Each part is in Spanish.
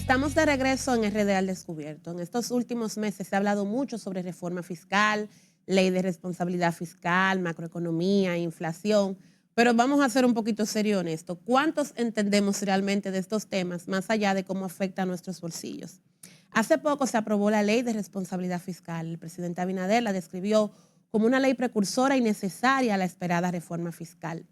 Estamos de regreso en RD al Descubierto. En estos últimos meses se ha hablado mucho sobre reforma fiscal, ley de responsabilidad fiscal, macroeconomía, inflación, pero vamos a ser un poquito serio y honesto. ¿Cuántos entendemos realmente de estos temas, más allá de cómo afecta a nuestros bolsillos? Hace poco se aprobó la ley de responsabilidad fiscal. El presidente Abinader la describió como una ley precursora y necesaria a la esperada reforma fiscal.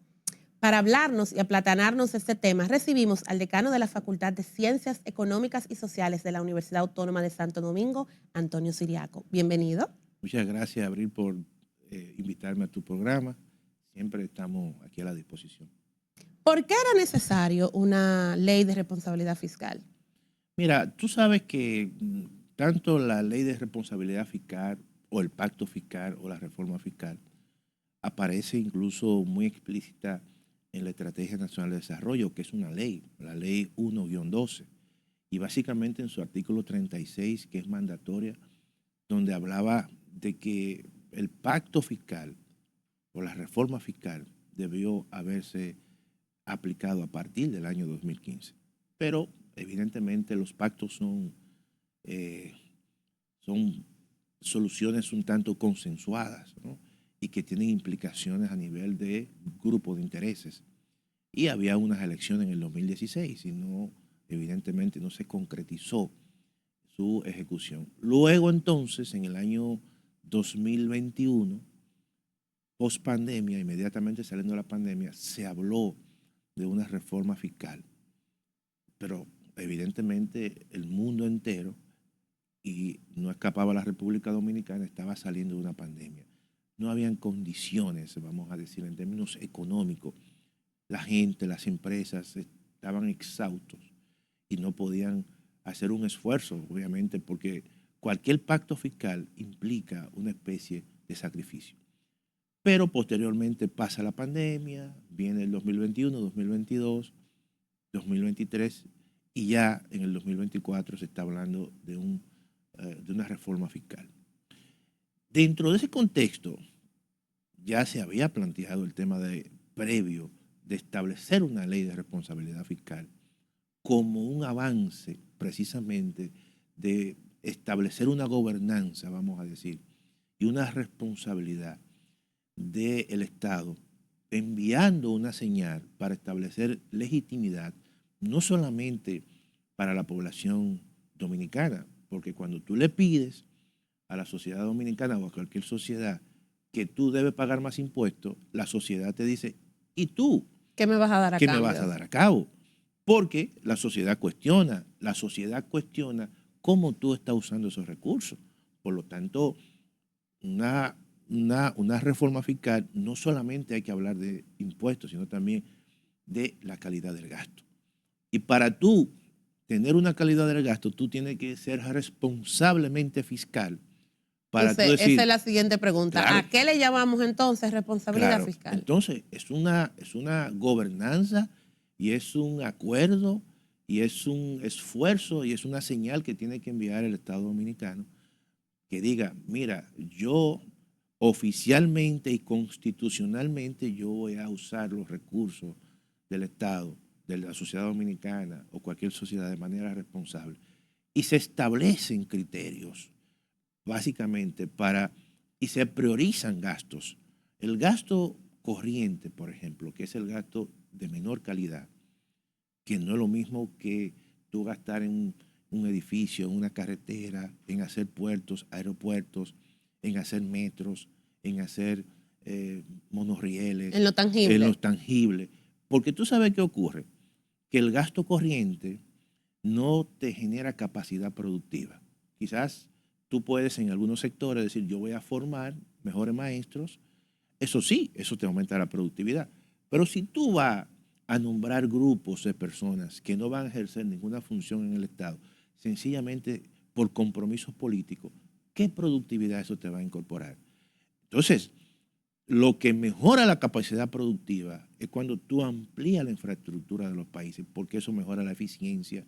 Para hablarnos y aplatanarnos este tema, recibimos al decano de la Facultad de Ciencias Económicas y Sociales de la Universidad Autónoma de Santo Domingo, Antonio Siriaco. Bienvenido. Muchas gracias, Abril, por invitarme a tu programa. Siempre estamos aquí a la disposición. ¿Por qué era necesario una ley de responsabilidad fiscal? Mira, tú sabes que tanto la ley de responsabilidad fiscal o el pacto fiscal o la reforma fiscal aparece incluso muy explícita en la Estrategia Nacional de Desarrollo, que es una ley, la ley 1-12, y básicamente en su artículo 36, que es mandatoria, donde hablaba de que el pacto fiscal o la reforma fiscal debió haberse aplicado a partir del año 2015. Pero evidentemente los pactos son soluciones un tanto consensuadas, ¿no? Y que tienen implicaciones a nivel de grupo de intereses. Y había unas elecciones en el 2016 y evidentemente no se concretizó su ejecución. Luego entonces, en el año 2021, post pandemia, inmediatamente saliendo de la pandemia, se habló de una reforma fiscal. Pero evidentemente el mundo entero, y no escapaba la República Dominicana, estaba saliendo de una pandemia. No habían condiciones, vamos a decir, en términos económicos. La gente, las empresas estaban exhaustos y no podían hacer un esfuerzo, obviamente, porque cualquier pacto fiscal implica una especie de sacrificio. Pero posteriormente pasa la pandemia, viene el 2021, 2022, 2023 y ya en el 2024 se está hablando de una reforma fiscal. Dentro de ese contexto ya se había planteado el tema previo de establecer una ley de responsabilidad fiscal como un avance precisamente de establecer una gobernanza, vamos a decir, y una responsabilidad del Estado, enviando una señal para establecer legitimidad, no solamente para la población dominicana, porque cuando tú le pides a la sociedad dominicana o a cualquier sociedad que tú debes pagar más impuestos, la sociedad te dice, ¿y tú? ¿Qué me vas a dar a ¿Qué cambio? me vas a dar a cabo? Porque la sociedad cuestiona cómo tú estás usando esos recursos. Por lo tanto, una reforma fiscal no solamente hay que hablar de impuestos, sino también de la calidad del gasto. Y para tú tener una calidad del gasto, tú tienes que ser responsablemente fiscal. Para tú decir, esa es la siguiente pregunta. claro, ¿A qué le llamamos entonces responsabilidad fiscal? Entonces, es una gobernanza y es un acuerdo y es un esfuerzo y es una señal que tiene que enviar el Estado Dominicano que diga, mira, yo oficialmente y constitucionalmente yo voy a usar los recursos del Estado, de la sociedad dominicana o cualquier sociedad de manera responsable. Y se establecen criterios, básicamente, y se priorizan gastos. El gasto corriente, por ejemplo, que es el gasto de menor calidad, que no es lo mismo que tú gastar en un edificio, en una carretera, en hacer puertos, aeropuertos, en hacer metros, en hacer monorrieles. En lo tangible. En lo tangible. Porque tú sabes qué ocurre, que el gasto corriente no te genera capacidad productiva. Quizás tú puedes en algunos sectores decir, yo voy a formar mejores maestros. Eso sí, eso te aumenta la productividad. Pero si tú vas a nombrar grupos de personas que no van a ejercer ninguna función en el Estado, sencillamente por compromisos políticos, ¿qué productividad eso te va a incorporar? Entonces, lo que mejora la capacidad productiva es cuando tú amplías la infraestructura de los países, porque eso mejora la eficiencia,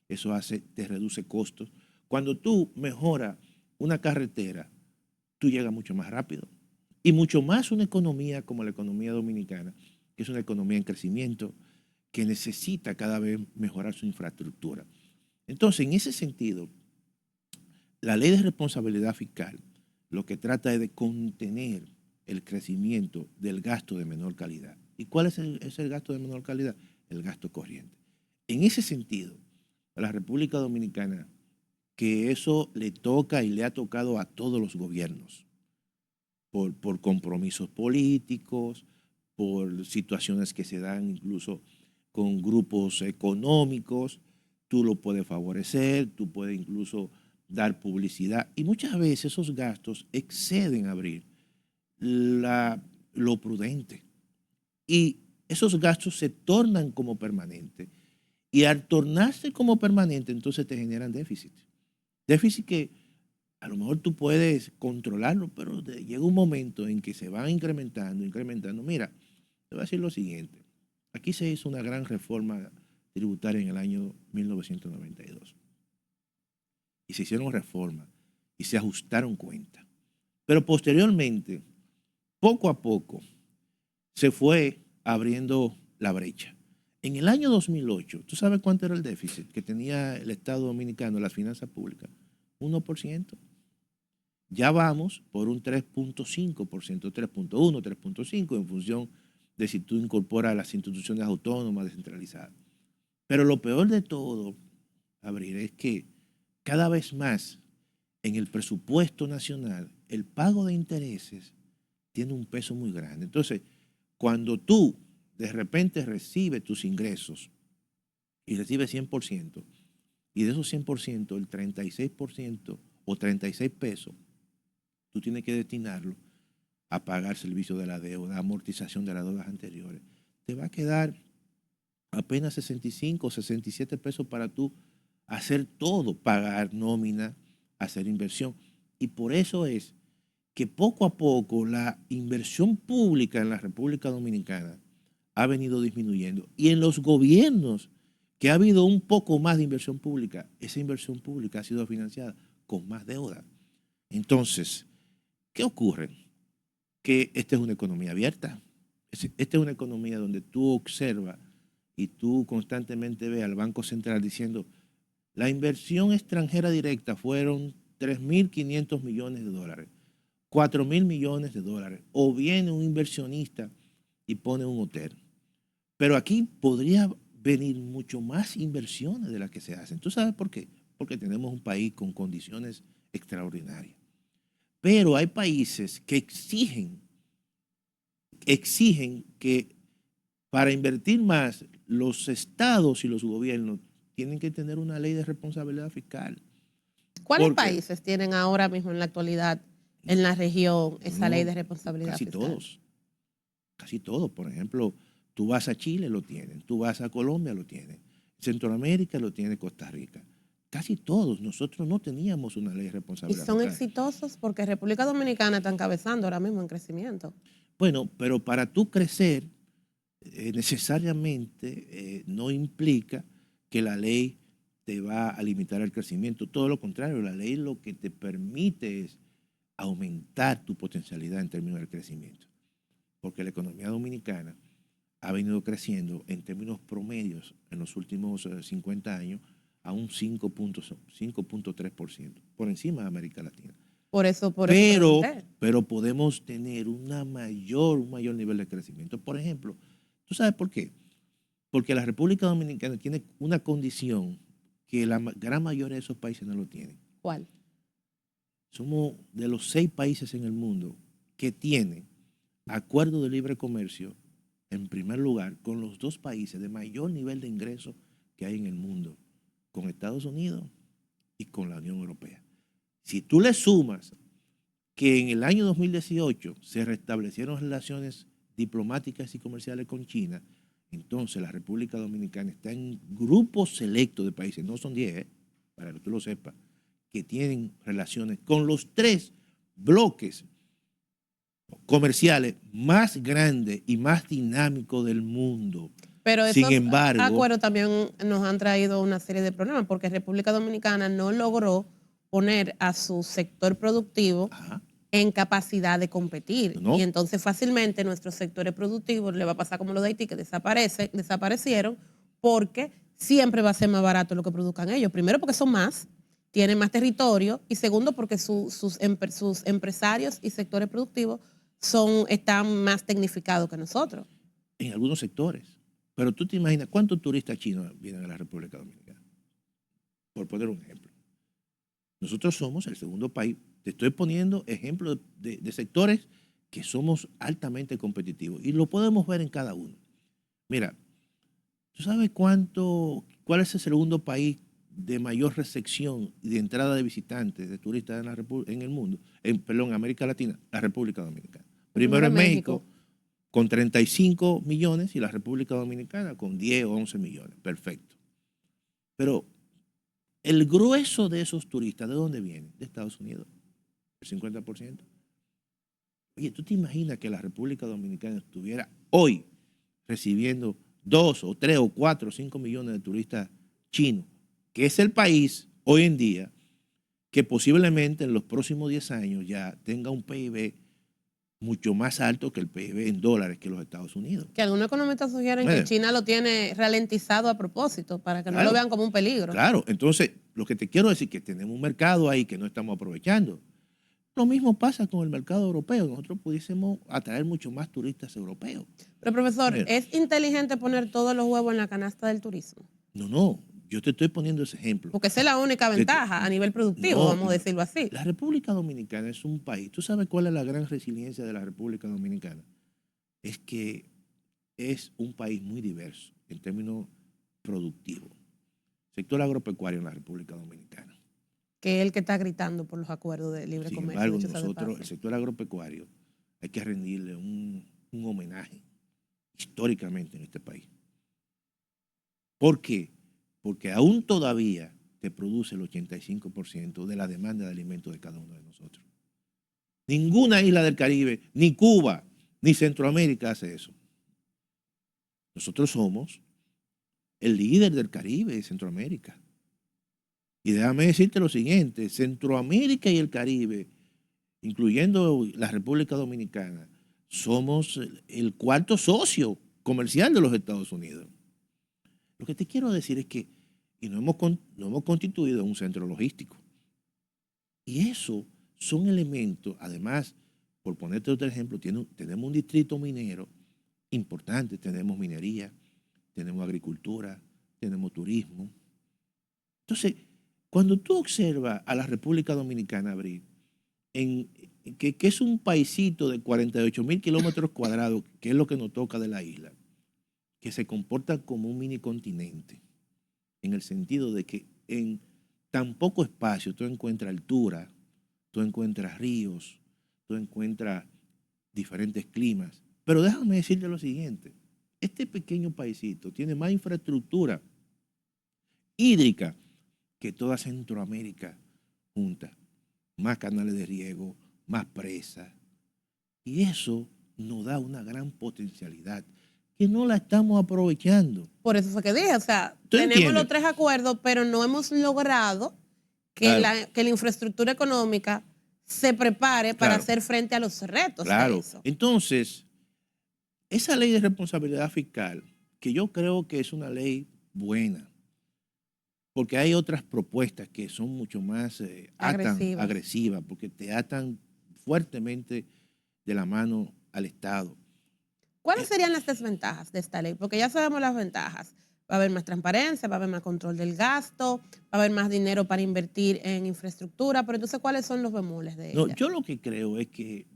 eso te reduce costos. Cuando tú mejoras una carretera, tú llegas mucho más rápido. Y mucho más una economía como la economía dominicana, que es una economía en crecimiento, que necesita cada vez mejorar su infraestructura. Entonces, en ese sentido, la ley de responsabilidad fiscal lo que trata es de contener el crecimiento del gasto de menor calidad. ¿Y cuál es el gasto de menor calidad? El gasto corriente. En ese sentido, a la República Dominicana, que eso le toca y le ha tocado a todos los gobiernos, por compromisos políticos, por situaciones que se dan incluso con grupos económicos, tú lo puedes favorecer, tú puedes incluso dar publicidad y muchas veces esos gastos exceden abrir lo prudente y esos gastos se tornan como permanentes y al tornarse como permanente entonces te generan déficit. Déficit que a lo mejor tú puedes controlarlo, pero llega un momento en que se van incrementando, incrementando. Mira, te voy a decir lo siguiente. Aquí se hizo una gran reforma tributaria en el año 1992. Y se hicieron reformas y se ajustaron cuentas. Pero posteriormente, poco a poco, se fue abriendo la brecha. En el año 2008, ¿tú sabes cuánto era el déficit que tenía el Estado Dominicano, las finanzas públicas? 1%. Ya vamos por un 3.5%, 3.1, 3.5, en función de si tú incorporas las instituciones autónomas descentralizadas. Pero lo peor de todo, Abril, es que cada vez más en el presupuesto nacional el pago de intereses tiene un peso muy grande. Entonces, cuando tú de repente recibes tus ingresos y recibes 100%, y de esos 100%, el 36% o 36 pesos, tú tienes que destinarlo a pagar servicio de la deuda, amortización de las deudas anteriores. Te va a quedar apenas 65 o 67 pesos para tú hacer todo, pagar nómina, hacer inversión. Y por eso es que poco a poco la inversión pública en la República Dominicana ha venido disminuyendo. Y en los gobiernos que ha habido un poco más de inversión pública, esa inversión pública ha sido financiada con más deuda. Entonces, ¿qué ocurre? Que esta es una economía abierta. Esta es una economía donde tú observas y tú constantemente ves al Banco Central diciendo la inversión extranjera directa fueron 3.500 millones de dólares, 4.000 millones de dólares, o viene un inversionista y pone un hotel. Pero aquí podría venir mucho más inversiones de las que se hacen. ¿Tú sabes por qué? Porque tenemos un país con condiciones extraordinarias. Pero hay países que exigen que para invertir más, los estados y los gobiernos tienen que tener una ley de responsabilidad fiscal. ¿Cuáles países tienen ahora mismo en la actualidad en la región esa ley de responsabilidad fiscal? Casi todos. Por ejemplo, tú vas a Chile, lo tienen. Tú vas a Colombia, lo tienen. Centroamérica lo tiene Costa Rica. Casi todos. Nosotros no teníamos una ley de responsabilidad fiscal. ¿Y son fiscal exitosos? Porque República Dominicana está encabezando ahora mismo en crecimiento. Bueno, pero para tú crecer, necesariamente no implica que la ley te va a limitar el crecimiento. Todo lo contrario, la ley lo que te permite es aumentar tu potencialidad en términos del crecimiento. Porque la economía dominicana ha venido creciendo en términos promedios en los últimos 50 años a un 5.3%, por encima de América Latina. Pero podemos tener un mayor nivel de crecimiento. Por ejemplo, ¿tú sabes por qué? Porque la República Dominicana tiene una condición que la gran mayoría de esos países no lo tienen. ¿Cuál? Somos de los 6 países en el mundo que tienen acuerdo de libre comercio, en primer lugar, con los 2 países de mayor nivel de ingreso que hay en el mundo, con Estados Unidos y con la Unión Europea. Si tú le sumas que en el año 2018 se restablecieron relaciones diplomáticas y comerciales con China, entonces la República Dominicana está en grupos selectos de países, no son 10, para que tú lo sepas, que tienen relaciones con los 3 bloques comerciales más grandes y más dinámicos del mundo. Pero esos acuerdos también nos han traído una serie de problemas porque República Dominicana no logró poner a su sector productivo en capacidad de competir. No. Y entonces fácilmente nuestros sectores productivos le va a pasar como los de Haití, que desaparecieron porque siempre va a ser más barato lo que produzcan ellos. Primero porque son más, tienen más territorio y segundo porque sus empresarios y sectores productivos están más tecnificados que nosotros. En algunos sectores. Pero tú te imaginas cuántos turistas chinos vienen a la República Dominicana. Por poner un ejemplo. Nosotros somos el segundo país. Te estoy poniendo ejemplos de sectores que somos altamente competitivos y lo podemos ver en cada uno. Mira, ¿tú sabes cuál es el segundo país de mayor recepción y de entrada de visitantes, de turistas en el mundo? En América Latina, la República Dominicana. Primero es México, con 35 millones y la República Dominicana con 10 o 11 millones. Perfecto. Pero el grueso de esos turistas, ¿de dónde vienen? De Estados Unidos, el 50%. Oye, ¿tú te imaginas que la República Dominicana estuviera hoy recibiendo 2 o 3 o 4 o 5 millones de turistas chinos, que es el país hoy en día que posiblemente en los próximos 10 años ya tenga un PIB mucho más alto que el PIB en dólares que los Estados Unidos? Que algunos economistas sugieren que China lo tiene ralentizado a propósito, para que no lo vean como un peligro. Claro, entonces lo que te quiero decir es que tenemos un mercado ahí que no estamos aprovechando. Lo mismo pasa con el mercado europeo. Nosotros pudiésemos atraer mucho más turistas europeos. Pero profesor, ¿es inteligente poner todos los huevos en la canasta del turismo? No. Yo te estoy poniendo ese ejemplo. Porque esa es la única ventaja a nivel productivo, vamos a decirlo así. La República Dominicana es un país. ¿Tú sabes cuál es la gran resiliencia de la República Dominicana? Es que es un país muy diverso en términos productivos. Sector agropecuario en la República Dominicana. Que es el que está gritando por los acuerdos de libre comercio. Sin embargo, nosotros, el sector agropecuario, hay que rendirle un homenaje históricamente en este país. ¿Por qué? Porque aún todavía te produce el 85% de la demanda de alimentos de cada uno de nosotros. Ninguna isla del Caribe, ni Cuba, ni Centroamérica hace eso. Nosotros somos el líder del Caribe y Centroamérica. Y déjame decirte lo siguiente, Centroamérica y el Caribe, incluyendo la República Dominicana, somos el cuarto socio comercial de los Estados Unidos. Lo que te quiero decir es que no hemos constituido un centro logístico. Y eso son elementos, además, por ponerte otro ejemplo, tenemos un distrito minero importante, tenemos minería, tenemos agricultura, tenemos turismo. Entonces, cuando tú observas a la República Dominicana, Abril, que es un paisito de 48,000 kilómetros cuadrados, que es lo que nos toca de la isla, que se comporta como un mini continente, en el sentido de que en tan poco espacio tú encuentras altura, tú encuentras ríos, tú encuentras diferentes climas. Pero déjame decirte lo siguiente, este pequeño paisito tiene más infraestructura hídrica que toda Centroamérica junta, más canales de riego, más presas. Y eso nos da una gran potencialidad que no la estamos aprovechando. Por eso fue que dije, o sea, tenemos los 3 acuerdos, pero no hemos logrado que, la infraestructura económica se prepare para hacer frente a los retos de eso. Entonces, esa ley de responsabilidad fiscal, que yo creo que es una ley buena, porque hay otras propuestas que son mucho más agresivas, porque te atan fuertemente de la mano al Estado. ¿Cuáles serían las desventajas de esta ley? Porque ya sabemos las ventajas. Va a haber más transparencia, va a haber más control del gasto, va a haber más dinero para invertir en infraestructura, pero entonces, ¿cuáles son los bemoles de ella? Yo lo que creo es que,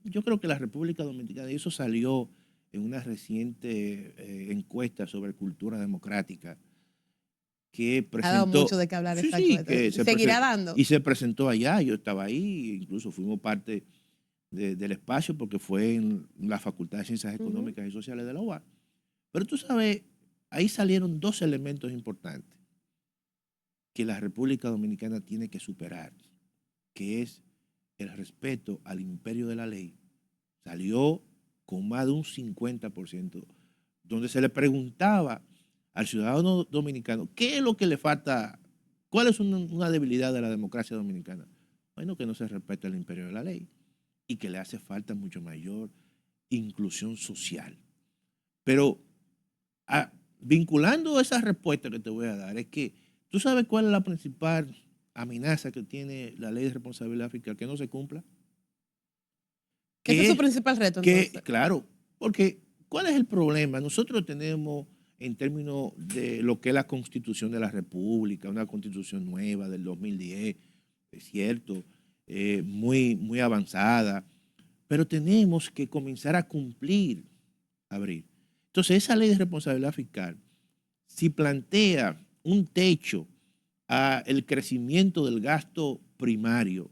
yo creo que la República Dominicana, y eso salió en una reciente encuesta sobre cultura democrática, que presentó... Ha dado mucho de qué hablar esta encuesta. ¿Seguirá dando? Y se presentó allá, yo estaba ahí, incluso fuimos parte del espacio porque fue en la Facultad de Ciencias Económicas y Sociales de la UAS. Pero tú sabes, ahí salieron 2 elementos importantes que la República Dominicana tiene que superar, que es el respeto al imperio de la ley. Salió con más de un 50%, donde se le preguntaba al ciudadano dominicano qué es lo que le falta, cuál es una debilidad de la democracia dominicana. Bueno, que no se respeta el imperio de la ley y que le hace falta mucho mayor inclusión social. Pero vinculando esa respuesta que te voy a dar, es que tú sabes cuál es la principal amenaza que tiene la ley de responsabilidad fiscal, que no se cumpla. Ese es su principal reto, entonces. Claro, porque ¿cuál es el problema? Nosotros tenemos, en términos de lo que es la Constitución de la República, una Constitución nueva del 2010, es cierto, muy avanzada, pero tenemos que comenzar a cumplir, Abril. Entonces, esa ley de responsabilidad fiscal, si plantea un techo al crecimiento del gasto primario,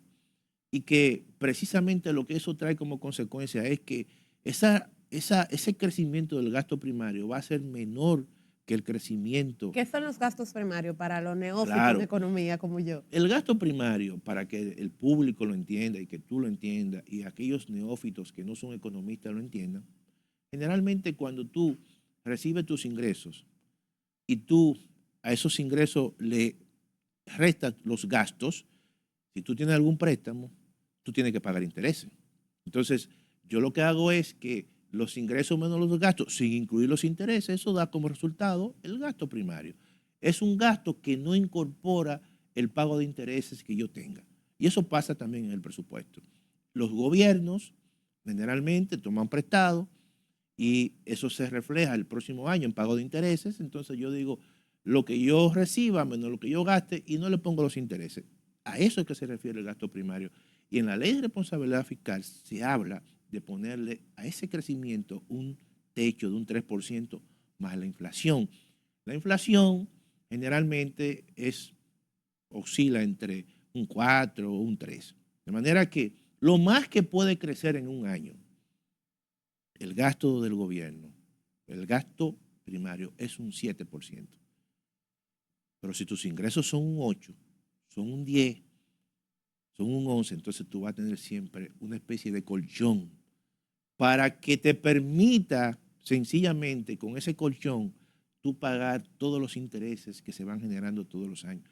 y que precisamente lo que eso trae como consecuencia es que ese crecimiento del gasto primario va a ser menor que el crecimiento. ¿Qué son los gastos primarios para los neófitos Claro, de economía como yo? el gasto primario, para que el público lo entienda y que tú lo entiendas y aquellos neófitos que no son economistas lo entiendan, generalmente cuando tú recibes tus ingresos y tú a esos ingresos le restas los gastos, si tú tienes algún préstamo, tú tienes que pagar intereses. Entonces, yo lo que hago es que los ingresos menos los gastos, sin incluir los intereses, eso da como resultado el gasto primario. Es un gasto que no incorpora el pago de intereses que yo tenga. Y eso pasa también en el presupuesto. Los gobiernos generalmente toman prestado y eso se refleja el próximo año en pago de intereses. Entonces yo digo, lo que yo reciba menos lo que yo gaste y no le pongo los intereses. A eso es que se refiere el gasto primario. Y en la ley de responsabilidad fiscal se habla de ponerle a ese crecimiento un techo de un 3% más la inflación. La inflación generalmente oscila entre un 4 o un 3. De manera que lo más que puede crecer en un año, el gasto del gobierno, el gasto primario es un 7%. Pero si tus ingresos son un 8, son un 10, son un 11, entonces tú vas a tener siempre una especie de colchón para que te permita sencillamente con ese colchón tú pagar todos los intereses que se van generando todos los años.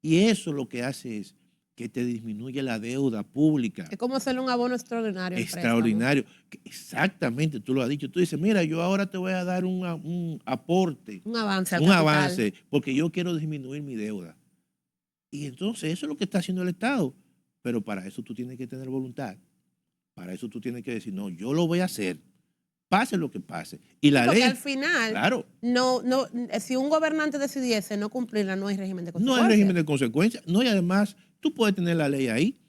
Y eso lo que hace es que te disminuye la deuda pública. Es como hacerle un abono extraordinario. Extraordinario. Exactamente, tú lo has dicho. Tú dices, mira, yo ahora te voy a dar un aporte. Un avance al un capital. avance, porque yo quiero disminuir mi deuda. Y entonces eso es lo que está haciendo el Estado. Pero para eso tú tienes que tener voluntad. Para eso tú tienes que decir, no, yo lo voy a hacer, pase lo que pase. Y la Porque ley, al final, claro, si un gobernante decidiese no cumplirla, no hay régimen de no consecuencias. hay régimen de consecuencias. No, y además, tú puedes tener la ley ahí.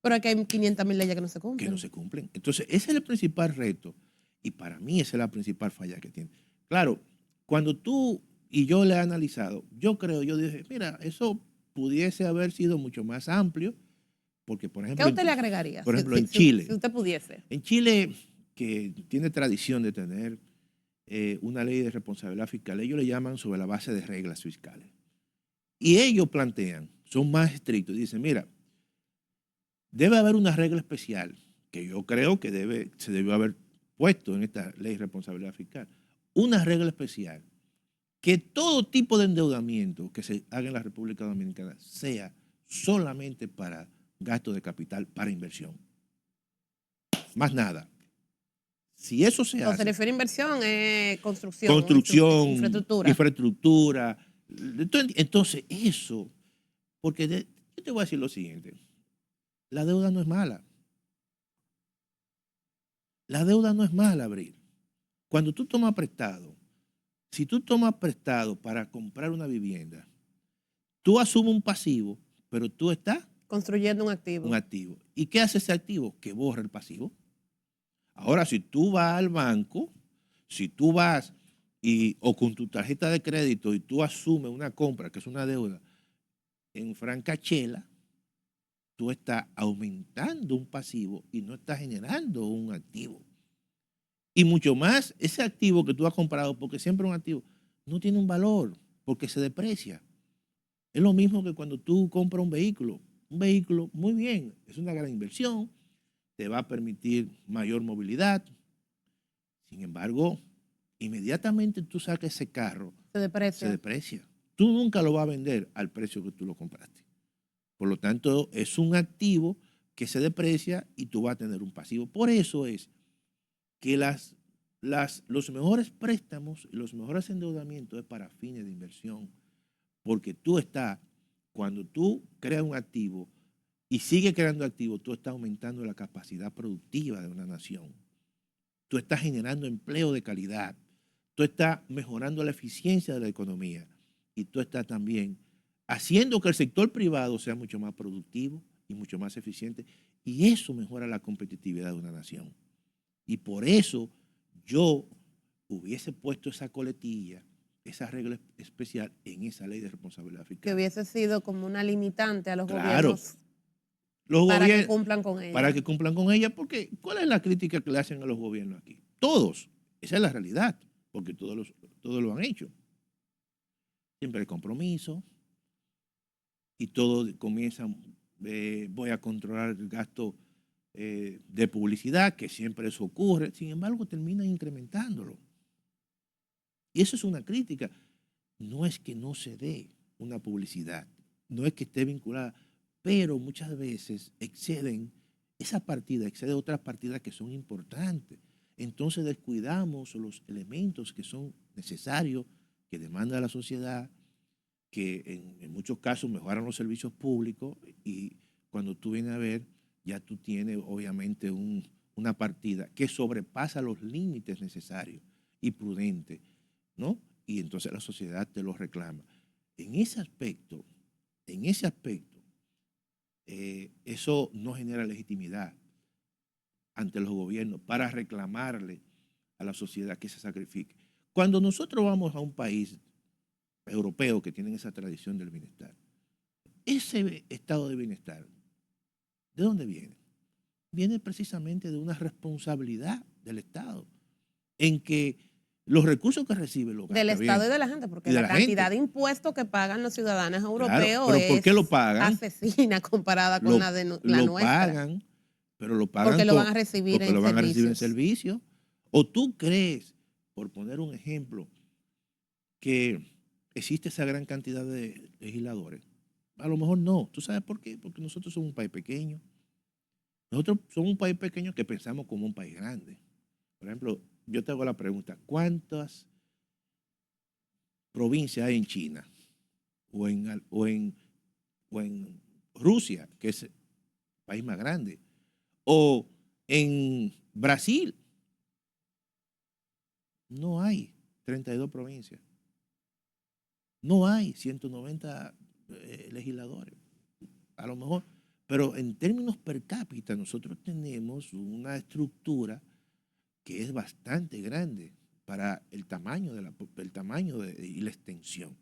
Pero aquí hay 500.000 leyes que no se cumplen. Que no se cumplen. Entonces, ese es el principal reto. Y para mí esa es la principal falla que tiene. Claro, cuando tú y yo le he analizado, yo dije, mira, eso pudiese haber sido mucho más amplio, porque por ejemplo... ¿Qué usted le agregaría? Por ejemplo, en Chile. Si usted pudiese. En Chile, que tiene tradición de tener una ley de responsabilidad fiscal, ellos le llaman sobre la base de reglas fiscales. Y ellos plantean, son más estrictos, dicen, mira, debe haber una regla especial que yo creo que se debió haber puesto en esta ley de responsabilidad fiscal. Una regla especial que todo tipo de endeudamiento que se haga en la República Dominicana sea solamente para gasto de capital, para inversión. Más nada. Si eso se hace... Se refiere a inversión, construcción. Construcción, infraestructura. Entonces, eso, porque yo te voy a decir lo siguiente. La deuda no es mala. La deuda no es mala, Abril. Cuando tú tomas prestado, si tú tomas prestado para comprar una vivienda, tú asumes un pasivo, pero tú estás construyendo un activo. Un activo. ¿Y qué hace ese activo? Que borra el pasivo. Ahora, si tú vas al banco, si tú vas o con tu tarjeta de crédito y tú asumes una compra, que es una deuda, en francachela, tú estás aumentando un pasivo y no estás generando un activo. Y mucho más, ese activo que tú has comprado, porque siempre un activo no tiene un valor, porque se deprecia. Es lo mismo que cuando tú compras un vehículo. Un vehículo, muy bien, es una gran inversión, te va a permitir mayor movilidad. Sin embargo, inmediatamente tú sacas ese carro, se deprecia. Tú nunca lo vas a vender al precio que tú lo compraste. Por lo tanto, es un activo que se deprecia y tú vas a tener un pasivo. Por eso es que las los mejores préstamos y los mejores endeudamientos es para fines de inversión, porque cuando tú creas un activo y sigues creando activos, tú estás aumentando la capacidad productiva de una nación. Tú estás generando empleo de calidad. Tú estás mejorando la eficiencia de la economía. Y tú estás también haciendo que el sector privado sea mucho más productivo y mucho más eficiente. Y eso mejora la competitividad de una nación. Y por eso yo hubiese puesto esa coletilla, esa regla especial en esa ley de responsabilidad Que fiscal. hubiese sido como una limitante a los Claro, gobiernos los para que gobiernos, cumplan con para ella. que cumplan con ella, porque ¿cuál es la crítica que le hacen a los gobiernos aquí? Todos, esa es la realidad, porque todos lo han hecho. Siempre hay compromiso y todo comienza, voy a controlar el gasto de publicidad, que siempre eso ocurre, sin embargo terminan incrementándolo. Y eso es una crítica. No es que no se dé una publicidad, no es que esté vinculada, pero muchas veces esa partida excede otras partidas que son importantes. Entonces descuidamos los elementos que son necesarios, que demanda la sociedad, que en muchos casos mejoran los servicios públicos y cuando tú vienes a ver, ya tú tienes obviamente una partida que sobrepasa los límites necesarios y prudentes, ¿no? Y entonces la sociedad te lo reclama. En ese aspecto, eso no genera legitimidad ante los gobiernos para reclamarle a la sociedad que se sacrifique. Cuando nosotros vamos a un país europeo que tienen esa tradición del bienestar, ese estado de bienestar, ¿de dónde viene? Viene precisamente de una responsabilidad del Estado, en que los recursos que recibe los Del gasta Estado bien y de la gente, porque y de la la cantidad gente. de impuestos que pagan los ciudadanos Claro, europeos pero ¿por qué lo es pagan? asesina comparada con Lo, la de la lo nuestra, pagan, pero lo pagan porque lo van a recibir porque en lo van a recibir en servicios. servicio. ¿O tú crees, por poner un ejemplo, que existe esa gran cantidad de legisladores? A lo mejor no. ¿Tú sabes por qué? Porque nosotros somos un país pequeño. Nosotros somos un país pequeño que pensamos como un país grande. Por ejemplo, yo te hago la pregunta, ¿cuántas provincias hay en China o en Rusia, que es el país más grande, o en Brasil? No hay 32 provincias, no hay 190 legisladores, a lo mejor, pero en términos per cápita nosotros tenemos una estructura que es bastante grande para el tamaño, y la extensión.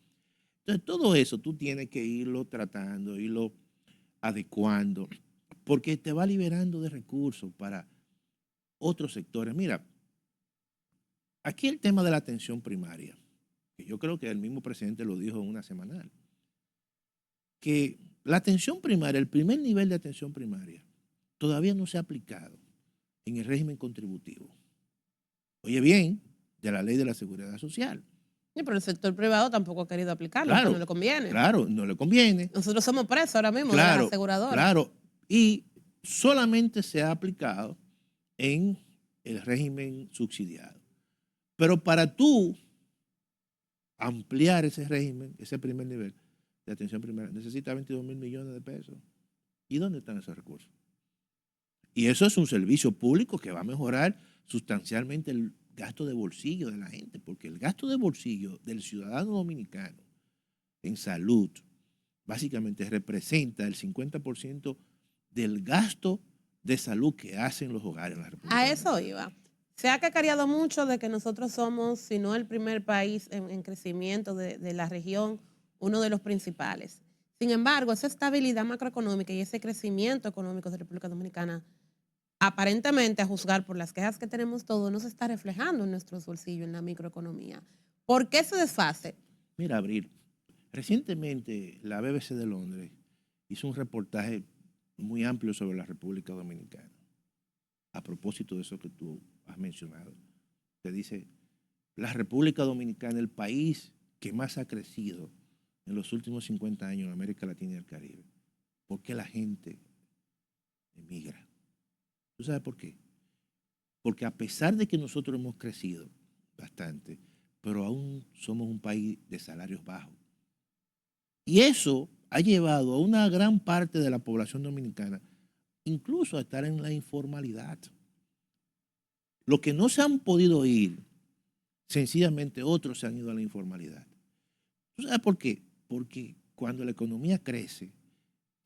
Entonces, todo eso tú tienes que irlo tratando, irlo adecuando, porque te va liberando de recursos para otros sectores. Mira, aquí el tema de la atención primaria, que yo creo que el mismo presidente lo dijo en una semanal, que la atención primaria, el primer nivel de atención primaria, todavía no se ha aplicado en el régimen contributivo. Oye bien, de la ley de la seguridad social. Sí, pero el sector privado tampoco ha querido aplicarlo porque no Claro, le conviene. claro, no le conviene. Nosotros somos presos ahora mismo de las Claro, aseguradoras. claro. Y solamente se ha aplicado en el régimen subsidiado. Pero para tú ampliar ese régimen, ese primer nivel de atención primaria, necesita 22.000 millones de pesos. ¿Y dónde están esos recursos? Y eso es un servicio público que va a mejorar sustancialmente el gasto de bolsillo de la gente, porque el gasto de bolsillo del ciudadano dominicano en salud básicamente representa el 50% del gasto de salud que hacen los hogares en la República A eso Dominicana. iba. Se ha cacareado mucho de que nosotros somos, si no el primer país en crecimiento de la región, uno de los principales. Sin embargo, esa estabilidad macroeconómica y ese crecimiento económico de República Dominicana, aparentemente, a juzgar por las quejas que tenemos todos, no se está reflejando en nuestros bolsillos, en la microeconomía. ¿Por qué ese desfase? Mira, Abril, recientemente la BBC de Londres hizo un reportaje muy amplio sobre la República Dominicana. A propósito de eso que tú has mencionado, te dice, la República Dominicana, el país que más ha crecido en los últimos 50 años en América Latina y el Caribe. ¿Por qué la gente emigra? ¿Tú sabes por qué? porque a pesar de que nosotros hemos crecido bastante, pero aún somos un país de salarios bajos. Y eso ha llevado a una gran parte de la población dominicana incluso a estar en la informalidad. Los que no se han podido ir, sencillamente otros se han ido a la informalidad. ¿Tú sabes por qué? Porque cuando la economía crece,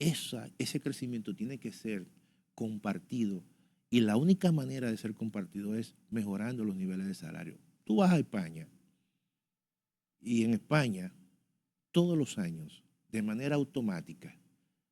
ese crecimiento tiene que ser compartido y la única manera de ser compartido es mejorando los niveles de salario. Tú vas a España y en España todos los años, de manera automática,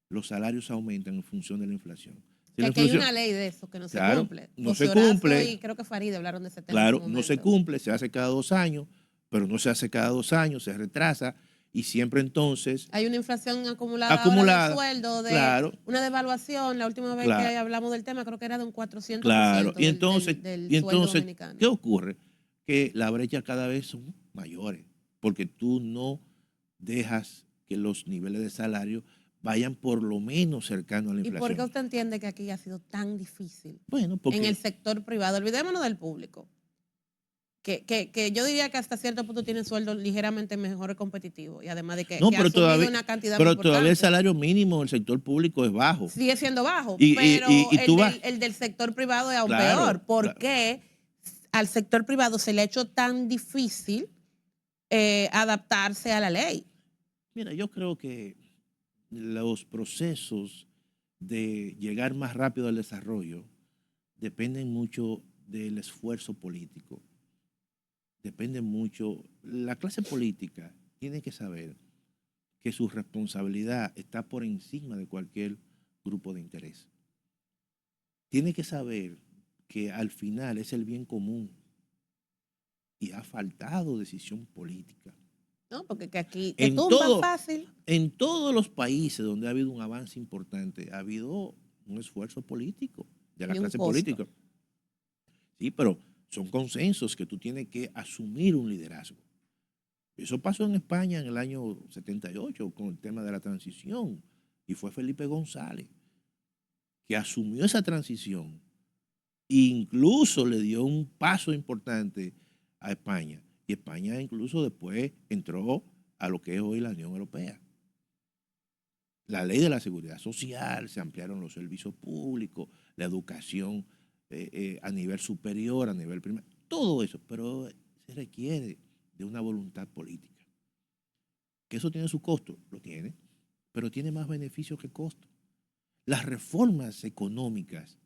los salarios aumentan en función de la inflación. Si la Aquí hay inflación, una ley de eso que no claro, se cumple. no se José Horacio cumple. y creo que Farideh hablaron de ese tema. Claro, en su no se momento. cumple, se hace cada 2 años, pero no se hace cada 2 años, se retrasa y siempre entonces Hay una inflación acumulada ahora del acumulada. sueldo, de Claro, una devaluación. La última vez que claro, hablamos del tema creo que era de un 400% claro. Y del sueldo entonces, dominicano. ¿qué ocurre? Que las brechas cada vez son mayores, porque tú no dejas que los niveles de salario vayan por lo menos cercanos a la ¿Y por qué inflación. usted entiende que aquí ha sido tan difícil Bueno, en porque el sector privado? Olvidémonos del público, que yo diría que hasta cierto punto tienen sueldos ligeramente mejores competitivos y además de que no, ha asumido una cantidad muy pero todavía el importante. salario mínimo del sector público es bajo. Sigue siendo bajo, Y, pero y tú vas, el del sector privado es aún claro, peor. ¿Por qué al sector privado se le ha hecho tan difícil adaptarse a la ley? Mira, yo creo que los procesos de llegar más rápido al desarrollo dependen mucho del esfuerzo político. Dependen mucho. La clase política tiene que saber que su responsabilidad está por encima de cualquier grupo de interés. Tiene que saber que al final es el bien común y ha faltado decisión política. ¿No? Porque que aquí te En tumban todo, fácil. en todos los países donde ha habido un avance importante, ha habido un esfuerzo político de la Y un clase costo. política. Sí, pero son consensos que tú tienes que asumir un liderazgo. Eso pasó en España en el año 78 con el tema de la transición y fue Felipe González que asumió esa transición e incluso le dio un paso importante a España. Y España incluso después entró a lo que es hoy la Unión Europea. La ley de la seguridad social, se ampliaron los servicios públicos, la educación a nivel superior, a nivel primario, todo eso, pero se requiere de una voluntad política. Que eso tiene su costo, lo tiene, pero tiene más beneficios que costo. Las reformas económicas,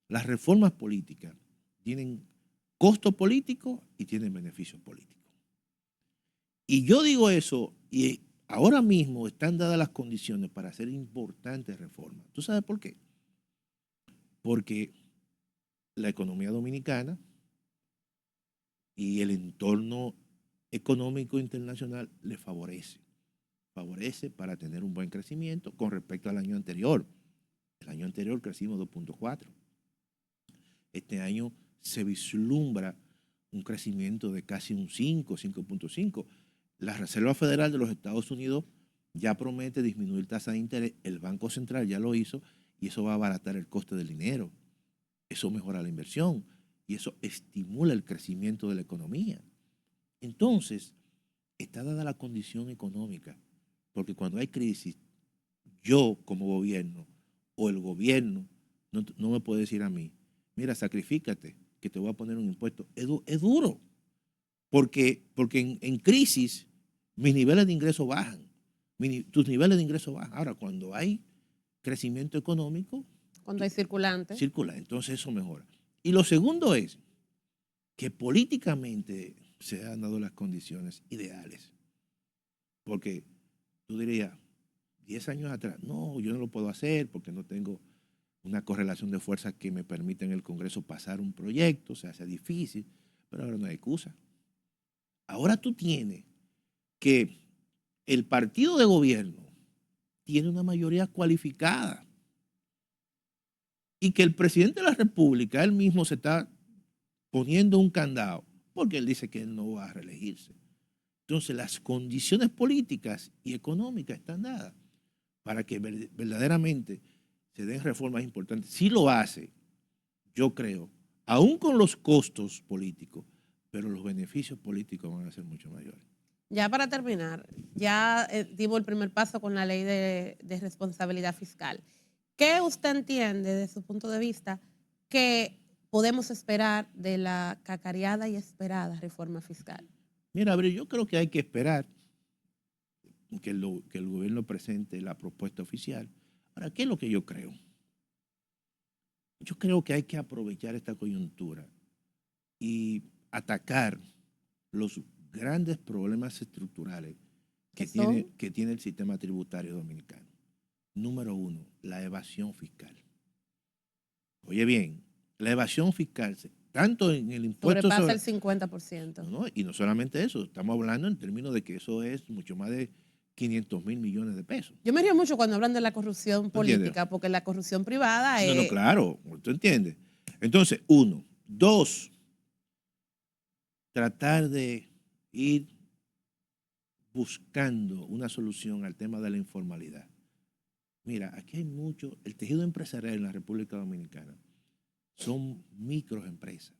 las reformas políticas tienen costo político y tienen beneficios políticos. Y yo digo eso, y ahora mismo están dadas las condiciones para hacer importantes reformas. ¿Tú sabes por qué? Porque la economía dominicana y el entorno económico internacional le favorece. Favorece para tener un buen crecimiento con respecto al año anterior. El año anterior crecimos 2.4. Este año se vislumbra un crecimiento de casi un 5, 5.5. La Reserva Federal de los Estados Unidos ya promete disminuir tasa de interés, el Banco Central ya lo hizo y eso va a abaratar el coste del dinero. Eso mejora la inversión y eso estimula el crecimiento de la economía. Entonces, está dada la condición económica, porque cuando hay crisis, yo como gobierno o el gobierno no me puede decir a mí, mira, sacrifícate, que te voy a poner un impuesto. Es duro, porque en crisis mis niveles de ingreso bajan, tus niveles de ingreso bajan. Ahora, cuando hay crecimiento económico, Cuando hay circulante. circula, entonces eso mejora. Y lo segundo es que políticamente se han dado las condiciones ideales, porque tú dirías, 10 años atrás, no, yo no lo puedo hacer porque no tengo una correlación de fuerzas que me permita en el Congreso pasar un proyecto, se hace difícil, pero ahora no hay excusa. Ahora tú tienes que el partido de gobierno tiene una mayoría cualificada y que el presidente de la República, él mismo se está poniendo un candado porque él dice que él no va a reelegirse. Entonces las condiciones políticas y económicas están dadas para que verdaderamente se den reformas importantes. Si lo hace, yo creo, aún con los costos políticos, pero los beneficios políticos van a ser mucho mayores. Ya para terminar, ya dimos el primer paso con la ley de responsabilidad fiscal. ¿Qué usted entiende, desde su punto de vista, que podemos esperar de la cacareada y esperada reforma fiscal? Mira, Abril, yo creo que hay que esperar que el gobierno presente la propuesta oficial. Ahora, ¿qué es lo que yo creo? Yo creo que hay que aprovechar esta coyuntura y atacar los grandes problemas estructurales que tiene el sistema tributario dominicano. Número uno, la evasión fiscal. Oye bien, la evasión fiscal, tanto en el impuesto sobrepasa el 50%. No, y no solamente eso, estamos hablando en términos de que eso es mucho más de 500,000 millones de pesos. Yo me río mucho cuando hablan de la corrupción política, porque la corrupción privada es... No, claro, ¿tú entiendes? Entonces, uno. Dos, tratar de ir buscando una solución al tema de la informalidad. Mira, aquí hay mucho, el tejido empresarial en la República Dominicana son microempresas.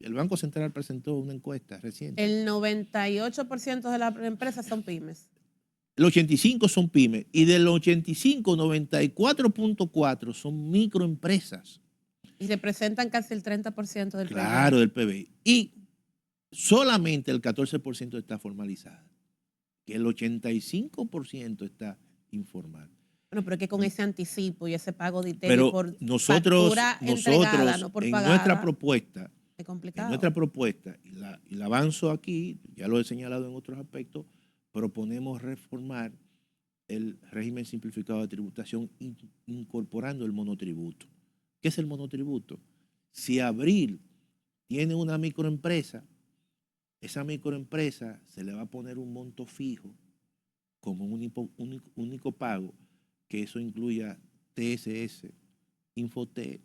El Banco Central presentó una encuesta reciente. El 98% de las empresas son pymes. El 85 son pymes y del 85, 94.4 son microempresas. Y representan casi el 30% del PIB. Claro, del PBI. Y solamente el 14% está formalizada. Que el 85% está informal. Bueno, pero es que con ese anticipo y ese pago de ITEVI pero por nosotros entregada, no por en pagada, nuestra propuesta, es complicado. en nuestra propuesta, y la avanzo aquí, ya lo he señalado en otros aspectos, proponemos reformar el régimen simplificado de tributación incorporando el monotributo. ¿Qué es el monotributo? Si Abril tiene una microempresa, esa microempresa se le va a poner un monto fijo como un único pago, que eso incluya TSS, Infotel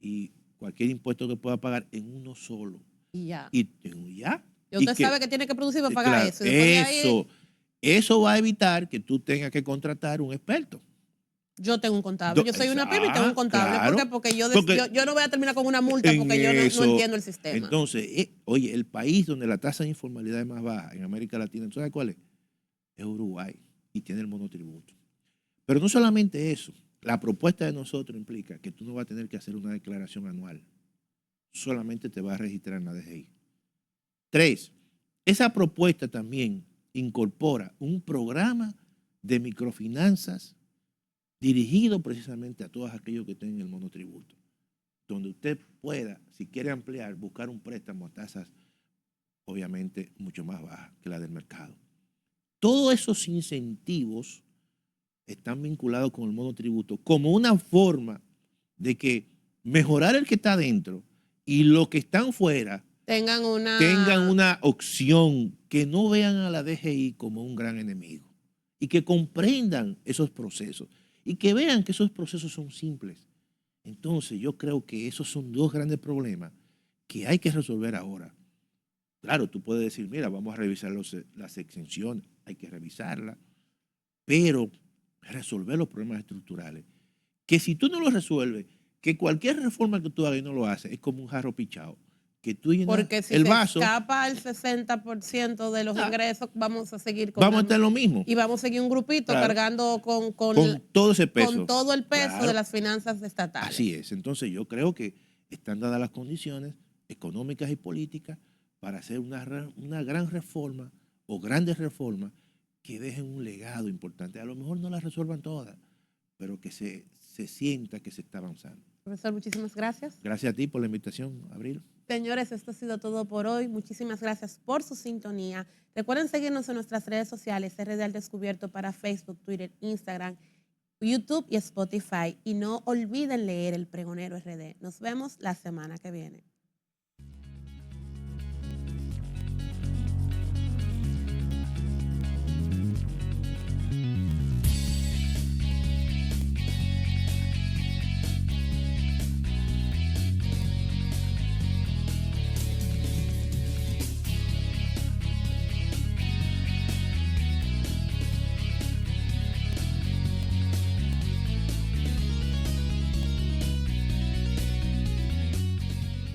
y cualquier impuesto que pueda pagar en uno solo. Y ya. Y ya. Y usted sabe que tiene que producir para pagar eso. Eso va a evitar que tú tengas que contratar un experto. Yo tengo un contable. Yo soy una pyme y tengo un contable. Claro, porque yo no voy a terminar con una multa porque yo no entiendo el sistema. Entonces, oye, el país donde la tasa de informalidad es más baja en América Latina, ¿sabes cuál es? Es Uruguay y tiene el monotributo. Pero no solamente eso. La propuesta de nosotros implica que tú no vas a tener que hacer una declaración anual. Solamente te vas a registrar en la DGI. 3. Esa propuesta también incorpora un programa de microfinanzas dirigido precisamente a todos aquellos que tienen el monotributo, donde usted pueda, si quiere ampliar, buscar un préstamo a tasas obviamente mucho más bajas que la del mercado. Todos esos incentivos están vinculados con el monotributo como una forma de que mejorar el que está dentro y los que están fuera tengan una opción, que no vean a la DGI como un gran enemigo y que comprendan esos procesos y que vean que esos procesos son simples. Entonces yo creo que esos son dos grandes problemas que hay que resolver ahora. Claro, tú puedes decir, mira, vamos a revisar las exenciones, hay que revisarlas, pero resolver los problemas estructurales, que si tú no los resuelves, que cualquier reforma que tú hagas y no lo haces, es como un jarro pichado. Que tú llenas porque si el se vaso, escapa el 60% de los ingresos, vamos a seguir con vamos a estar lo mismo. Y vamos a seguir un grupito cargando con todo ese peso. Con todo el peso de las finanzas estatales. Así es. Entonces yo creo que están dadas las condiciones económicas y políticas para hacer una gran reforma o grandes reformas que dejen un legado importante. A lo mejor no las resuelvan todas, pero que se sienta que se está avanzando. Profesor, muchísimas gracias. Gracias a ti por la invitación, Abril. Señores, esto ha sido todo por hoy. Muchísimas gracias por su sintonía. Recuerden seguirnos en nuestras redes sociales, RD al Descubierto para Facebook, Twitter, Instagram, YouTube y Spotify. Y no olviden leer El Pregonero RD. Nos vemos la semana que viene.